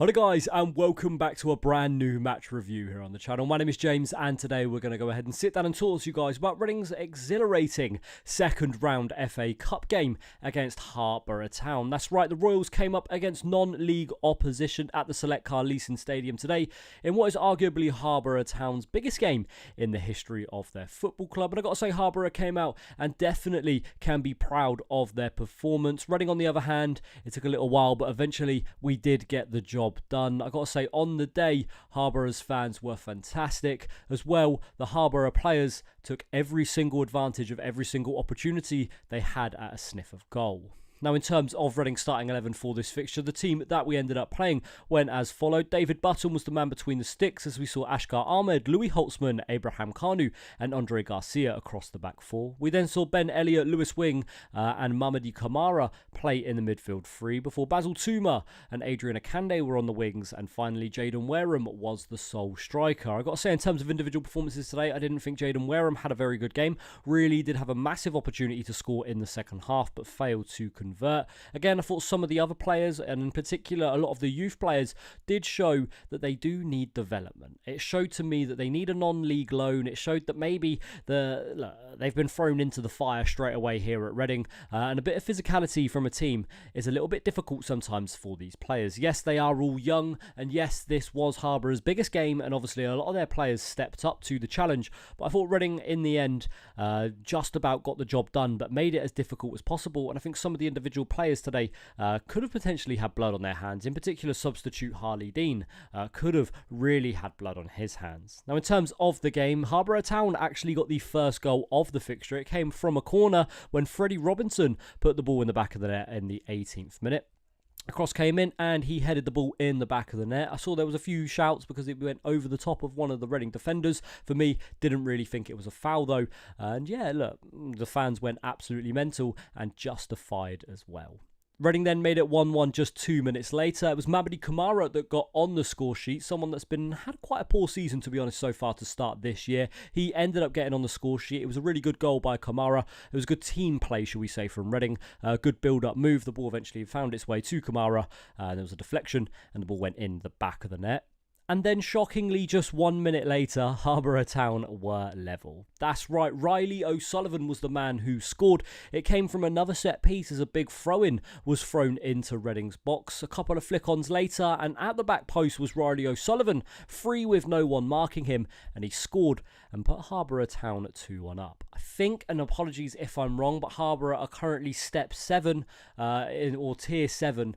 Hello guys, and welcome back to a brand new match review here on the channel. My name is James, and today we're going to go ahead and sit down and talk to you guys about Reading's exhilarating second round FA Cup game against Harborough Town. That's right, the Royals came up against non-league opposition at the Select Car Leasing Stadium today in what is arguably Harborough Town's biggest game in the history of their football club. And I've got to say, Harborough came out and definitely can be proud of their performance. Reading, on the other hand, it took a little while, but eventually we did get the job done. I got to say, on the day, Harborough's fans were fantastic as well. The Harborough players took every single advantage of every single opportunity they had at a sniff of goal. Now, in terms of Reading's starting 11 for this fixture, the team that we ended up playing went as followed. David Button was the man between the sticks, as we saw Ashgar Ahmed, Louis Holtzman, Abraham Kanu and Andre Garcia across the back four. We then saw Ben Elliott, Lewis Wing and Mamadi Camara play in the midfield three, before Basil Tuma and Adrian Akande were on the wings, and finally Jaden Wareham was the sole striker. I got to say, in terms of individual performances today, I didn't think Jaden Wareham had a very good game. Really did have a massive opportunity to score in the second half, but failed to convert. Again, I thought some of the other players, and in particular a lot of the youth players, did show that they do need development. It showed to me that they need a non-league loan. It showed that maybe they've been thrown into the fire straight away here at Reading, and a bit of physicality from a team is a little bit difficult sometimes for these players. Yes, they are all young, and yes, this was Harborough's biggest game, and obviously a lot of their players stepped up to the challenge, but I thought Reading in the end just about got the job done, but made it as difficult as possible. And I think some of the individual players today could have potentially had blood on their hands. In particular, substitute Harley Dean could have really had blood on his hands. Now, in terms of the game, Harborough Town actually got the first goal of the fixture. It came from a corner when Freddie Robinson put the ball in the back of the net in the 18th minute. A cross came in and he headed the ball in the back of the net. I saw there was a few shouts because it went over the top of one of the Reading defenders. For me, didn't really think it was a foul though. And yeah, look, the fans went absolutely mental, and justified as well. Reading then made it 1-1 just 2 minutes later. It was Mamadi Camara that got on the score sheet, someone that's had quite a poor season, to be honest, so far to start this year. He ended up getting on the score sheet. It was a really good goal by Camara. It was a good team play, shall we say, from Reading. A good build-up move. The ball eventually found its way to Camara. There was a deflection, and the ball went in the back of the net. And then, shockingly, just 1 minute later, Harborough Town were level. That's right, Riley O'Sullivan was the man who scored. It came from another set piece as a big throw-in was thrown into Reading's box. A couple of flick-ons later, and at the back post was Riley O'Sullivan, free with no one marking him, and he scored and put Harborough Town at 2-1 up. I think, and apologies if I'm wrong, but Harborough are currently step 7 or tier 7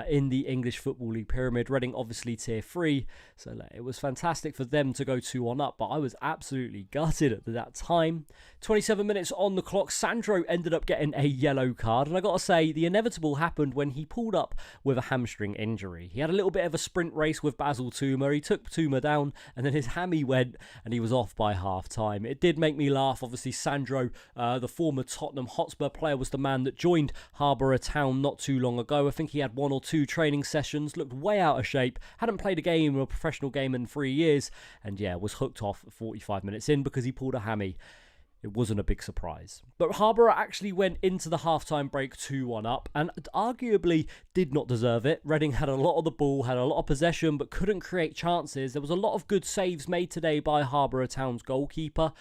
in the English Football League pyramid. Reading obviously tier 3. So it was fantastic for them to go 2-1 up, but I was absolutely gutted at that time. 27 minutes on the clock, Sandro ended up getting a yellow card, and I got to say, the inevitable happened when he pulled up with a hamstring injury. He had a little bit of a sprint race with Basil Tuma. He took Tuma down, and then his hammy went, and he was off by half-time. It did make me laugh. Obviously, Sandro, the former Tottenham Hotspur player, was the man that joined Harborough Town not too long ago. I think he had 1 or 2 training sessions, looked way out of shape, hadn't played a game or a professional game in 3 years, and yeah, was hooked off 45 minutes in because he pulled a hammy. It wasn't a big surprise. But Harborough actually went into the half-time break 2-1 up, and arguably did not deserve it. Reading had a lot of the ball, had a lot of possession, but couldn't create chances. There was a lot of good saves made today by Harborough Town's goalkeeper.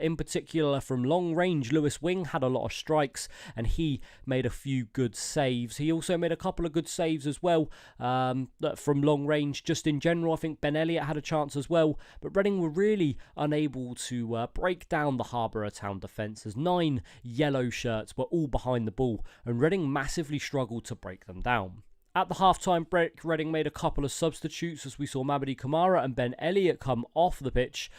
In particular, from long range, Lewis Wing had a lot of strikes, and he made a few good saves. He also made a couple of good saves as well from long range. Just in general, I think Ben Elliott had a chance as well, but Reading were really unable to break down the Harborough Town defence, as 9 yellow shirts were all behind the ball, and Reading massively struggled to break them down. At the half-time break, Reading made a couple of substitutes as we saw Mamadi Camara and Ben Elliott come off the pitch.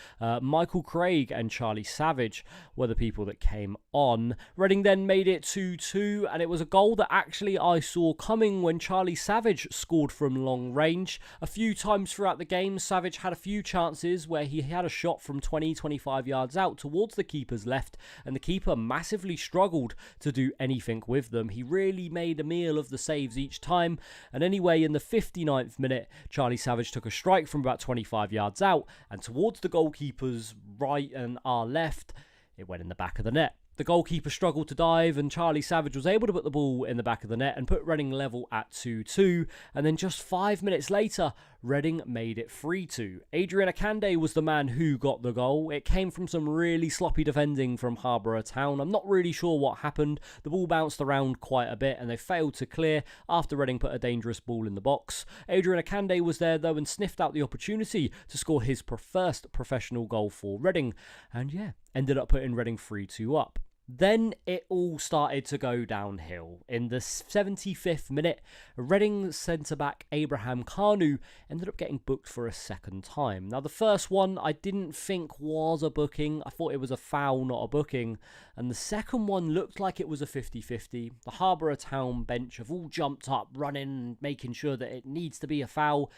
Michael Craig and Charlie Savage were the people that came on. Reading then made it 2-2, and it was a goal that actually I saw coming when Charlie Savage scored from long range. A few times throughout the game, Savage had a few chances where he had a shot from 20-25 yards out towards the keeper's left, and the keeper massively struggled to do anything with them. He really made a meal of the saves each time. And anyway, in the 59th minute, Charlie Savage took a strike from about 25 yards out, and towards the goalkeeper's right and our left, it went in the back of the net. The goalkeeper struggled to dive, and Charlie Savage was able to put the ball in the back of the net and put Reading level at 2-2. And then just 5 minutes later, Reading made it 3-2. Adrian Akande was the man who got the goal. It came from some really sloppy defending from Harborough Town. I'm not really sure what happened. The ball bounced around quite a bit and they failed to clear after Reading put a dangerous ball in the box. Adrian Akande was there though and sniffed out the opportunity to score his first professional goal for Reading. And yeah, ended up putting Reading 3-2 up. Then it all started to go downhill. In the 75th minute, Reading centre-back Abraham Kanu ended up getting booked for a second time. Now, the first one I didn't think was a booking. I thought it was a foul, not a booking. And the second one looked like it was a 50-50. The Harborough Town bench have all jumped up, running, making sure that it needs to be a foul.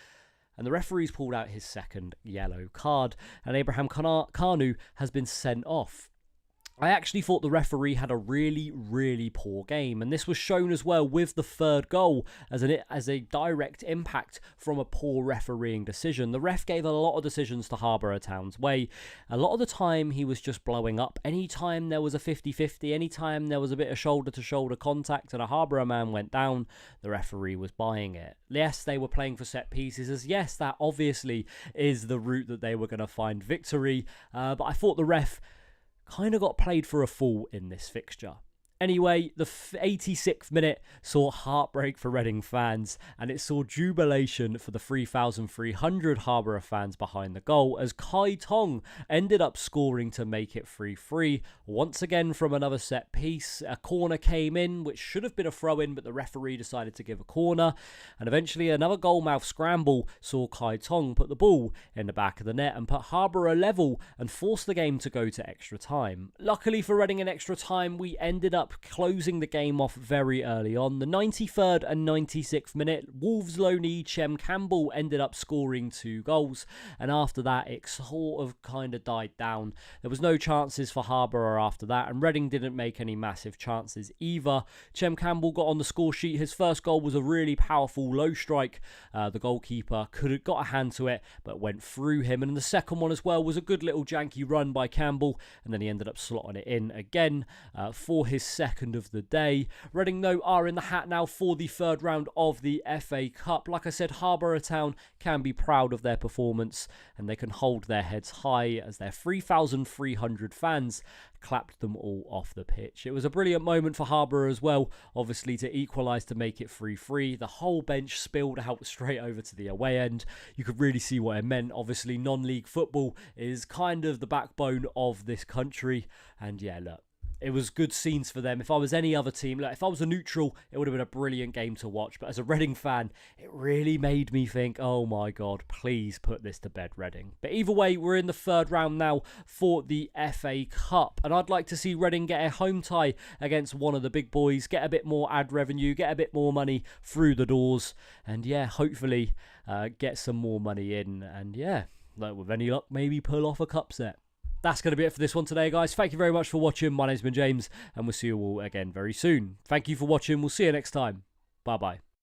And the referee's pulled out his second yellow card. And Abraham Kanu has been sent off. I actually thought the referee had a really, really poor game, and this was shown as well with the third goal as a direct impact from a poor refereeing decision. The ref gave a lot of decisions to Harborough Town's way. A lot of the time he was just blowing up. Anytime there was a 50-50, anytime there was a bit of shoulder-to-shoulder contact and a Harborough man went down, the referee was buying it. Yes, they were playing for set pieces, as yes, that obviously is the route that they were going to find victory, but I thought the ref kind of got played for a fool in this fixture. Anyway, the 86th minute saw heartbreak for Reading fans, and it saw jubilation for the 3,300 Harborough fans behind the goal as Kai Tong ended up scoring to make it 3-3. Once again from another set piece, a corner came in, which should have been a throw-in, but the referee decided to give a corner. And eventually another goalmouth scramble saw Kai Tong put the ball in the back of the net and put Harborough level and forced the game to go to extra time. Luckily for Reading in extra time, we ended up closing the game off very early on. The 93rd and 96th minute, Wolves loanee Chem Campbell ended up scoring 2 goals, and after that it sort of kind of died down. There was no chances for Harborough after that, and Reading didn't make any massive chances either. Chem Campbell got on the score sheet. His first goal was a really powerful low strike. The goalkeeper could have got a hand to it but went through him, and the second one as well was a good little janky run by Campbell, and then he ended up slotting it in again for his second of the day. Reading though are in the hat now for the third round of the FA Cup. Like I said, Harborough Town can be proud of their performance and they can hold their heads high as their 3,300 fans clapped them all off the pitch. It was a brilliant moment for Harborough as well, obviously to equalise to make it 3-3. The whole bench spilled out straight over to the away end. You could really see what it meant. Obviously non-league football is kind of the backbone of this country, and yeah, look, it was good scenes for them. If I was any other team, like if I was a neutral, it would have been a brilliant game to watch. But as a Reading fan, it really made me think, oh my God, please put this to bed, Reading. But either way, we're in the third round now for the FA Cup. And I'd like to see Reading get a home tie against one of the big boys, get a bit more ad revenue, get a bit more money through the doors. And yeah, hopefully get some more money in. And yeah, like with any luck, maybe pull off a cup set. That's going to be it for this one today, guys. Thank you very much for watching. My name's been James, and we'll see you all again very soon. Thank you for watching. We'll see you next time. Bye-bye.